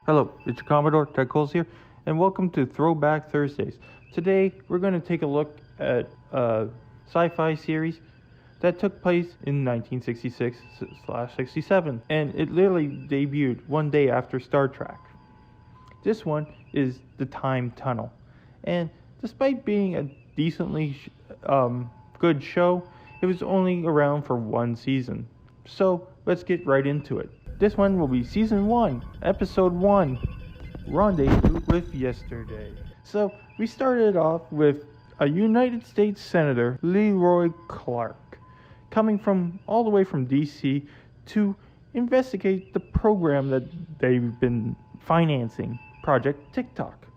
Hello, it's your Commodore, Tic-Toc here, and welcome to Throwback Thursdays. Today, we're going to take a look at a sci-fi series that took place in 1966/67, and it literally debuted one day after Star Trek. This one is The Time Tunnel, and despite being a decently good show, it was only around for one season. So, let's get right into it. This one will be Season 1, Episode 1, Rendezvous with Yesterday. So, we started off with a United States Senator Leroy Clark coming from all the way from D.C. to investigate the program that they've been financing, Project Tic-Toc,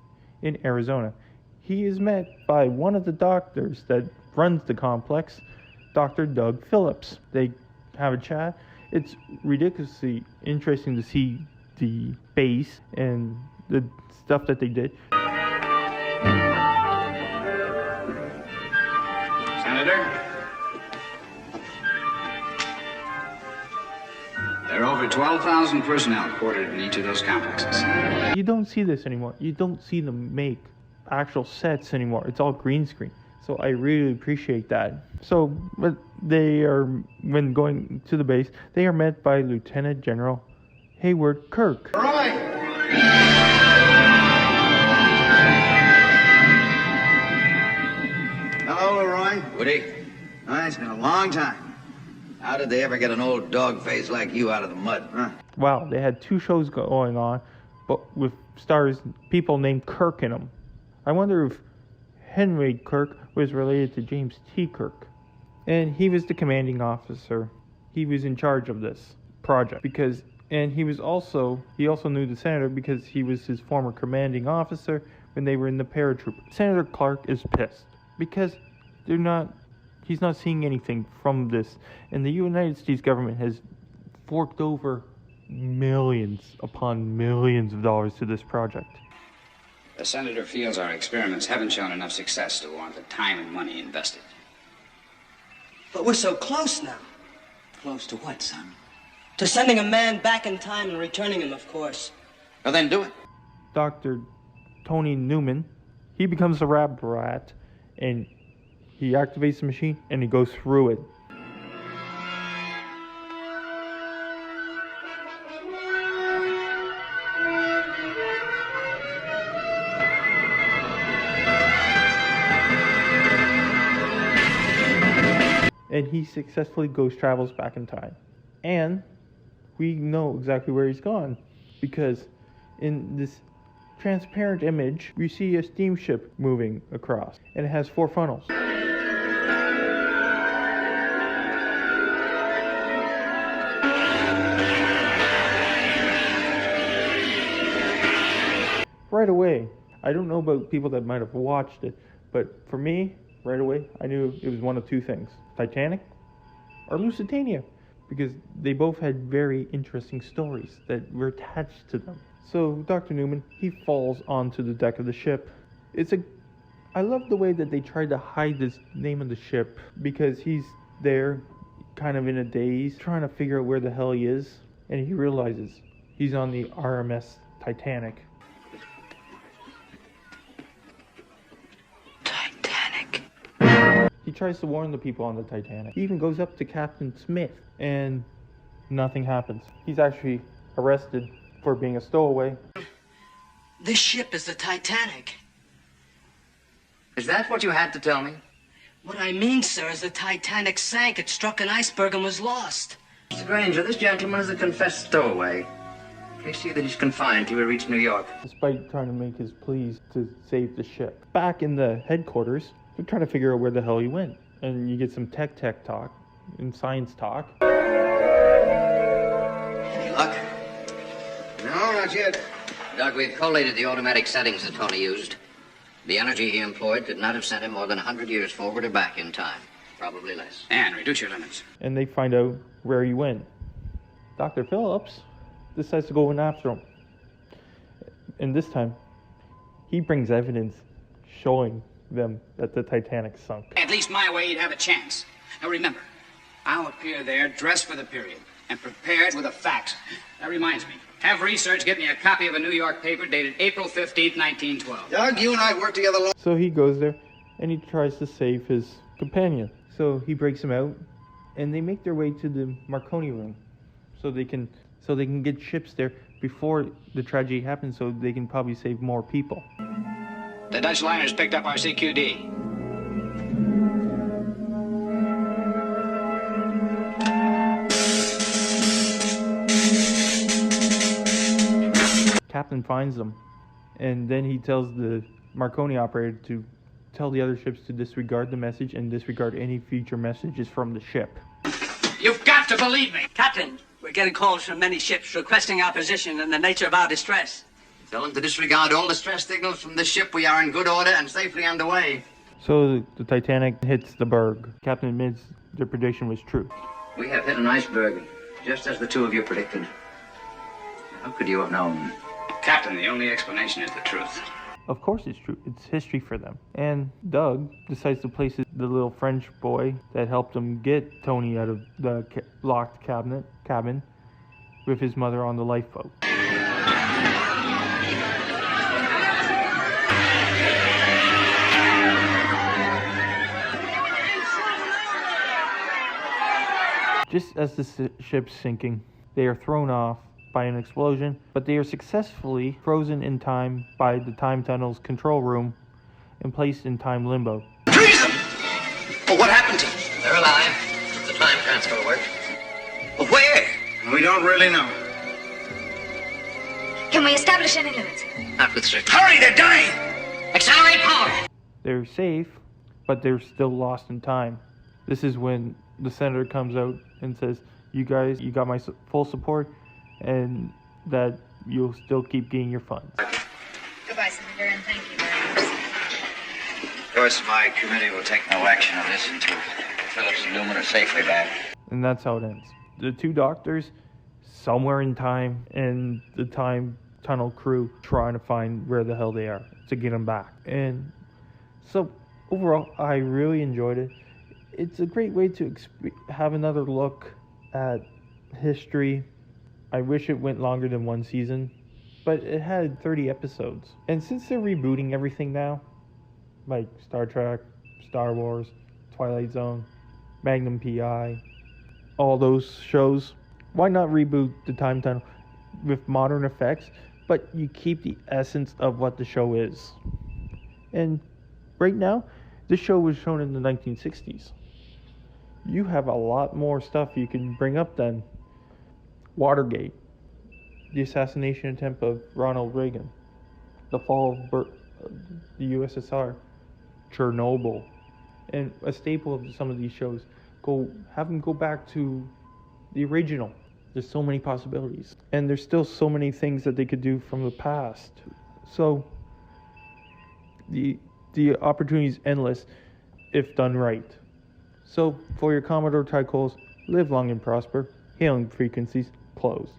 in Arizona. He is met by one of the doctors that runs the complex, Dr. Doug Phillips. They have a chat. It's ridiculously interesting to see the base and the stuff that they did. Senator? There are over 12,000 personnel quartered in each of those complexes. You don't see this anymore. You don't see them make actual sets anymore. It's all green screen. So I really appreciate that. So when going to the base, they are met by Lieutenant General Heywood Kirk. Right. Hello, Leroy. Woody, It's been a long time. how did they ever get an old dog face like you out of the mud? Wow, they had two shows going on, but with stars, people named Kirk in them. I wonder if Henry Kirk was related to James T. Kirk. And he was the commanding officer. He was in charge of this project he also knew the senator because he was his former commanding officer when they were in the paratrooper. Senator Clark is pissed because he's not seeing anything from this. And the United States government has forked over millions upon millions of dollars to this project. The senator feels our experiments haven't shown enough success to warrant the time and money invested. But we're so close now. Close to what, son? To sending a man back in time and returning him, of course. Well, then do it. Dr. Tony Newman, he becomes a lab rat, and he activates the machine, and he goes through it. And he successfully travels back in time. And we know exactly where he's gone, because in this transparent image, we see a steamship moving across, and it has 4 funnels. Right away, I don't know about people that might have watched it, but for me, right away, I knew it was one of two things: Titanic or Lusitania, because they both had very interesting stories that were attached to them. So Dr. Newman, he falls onto the deck of the ship. I love the way that they tried to hide this name of the ship, because he's there kind of in a daze, trying to figure out where the hell he is, and he realizes he's on the RMS Titanic. He tries to warn the people on the Titanic. He even goes up to Captain Smith, and nothing happens. He's actually arrested for being a stowaway. This ship is the Titanic. Is that what you had to tell me? What I mean, sir, is the Titanic sank. It struck an iceberg and was lost. Mr. Granger, this gentleman is a confessed stowaway. Please see that he's confined till we reach New York. Despite trying to make his pleas to save the ship. Back in the headquarters, they're trying to figure out where the hell he went. And you get some tech talk and science talk. Any luck? No, not yet. Doc, we've collated the automatic settings that Tony used. The energy he employed could not have sent him more than 100 years forward or back in time. Probably less. And reduce your limits. And they find out where he went. Dr. Phillips decides to go in after him. And this time, he brings evidence showing them that the Titanic sunk. At least my way, you'd have a chance. Now remember, I'll appear there dressed for the period. and prepared with the facts. That reminds me. Have research get me a copy of a New York paper dated April 15th, 1912. Doug, you and I worked together long. So he goes there and he tries to save his companion. So he breaks him out and they make their way to the Marconi room so they can get ships there before the tragedy happens, so they can probably save more people. The Dutch liners picked up our CQD. Captain finds them, and then he tells the Marconi operator to tell the other ships to disregard the message and disregard any future messages from the ship. You've got to believe me! Captain, we're getting calls from many ships requesting our position and the nature of our distress. Tell them to disregard all distress signals from the ship. We are in good order and safely underway. So the Titanic hits the berg. Captain admits their prediction was true. We have hit an iceberg, just as the two of you predicted. How could you have known? Captain, the only explanation is the truth. Of course it's true. It's history for them. And Doug decides to place the little French boy that helped him get Tony out of the locked cabin with his mother on the lifeboat. Just as the ship's sinking, they are thrown off by an explosion, but they are successfully frozen in time by the time tunnel's control room and placed in time limbo. Treason! Well, what happened to them? They're alive. The time transfer worked. Well, where? We don't really know. Can we establish any limits? Not with certainty. Hurry, they're dying! Accelerate power! They're safe, but they're still lost in time. This is when the senator comes out and says, you guys, you got my full support, and that you'll still keep getting your funds. Goodbye, Senator, and thank you very much. Of course, my committee will take no action on this until Phillips and Newman are safely back. And that's how it ends. The two doctors, somewhere in time, and the time tunnel crew trying to find where the hell they are to get them back. And so, overall, I really enjoyed it. It's a great way to have another look at history. I wish it went longer than one season, but it had 30 episodes. And since they're rebooting everything now, like Star Trek, Star Wars, Twilight Zone, Magnum P.I., all those shows, why not reboot the time tunnel with modern effects, but you keep the essence of what the show is. And right now, this show was shown in the 1960s. You have a lot more stuff you can bring up then. Watergate, the assassination attempt of Ronald Reagan, the fall of the USSR, Chernobyl, and a staple of some of these shows. Have them go back to the original. There's so many possibilities, and there's still so many things that they could do from the past. So the opportunity is endless if done right. So for your Commodore Tycols, live long and prosper. Hailing frequencies closed.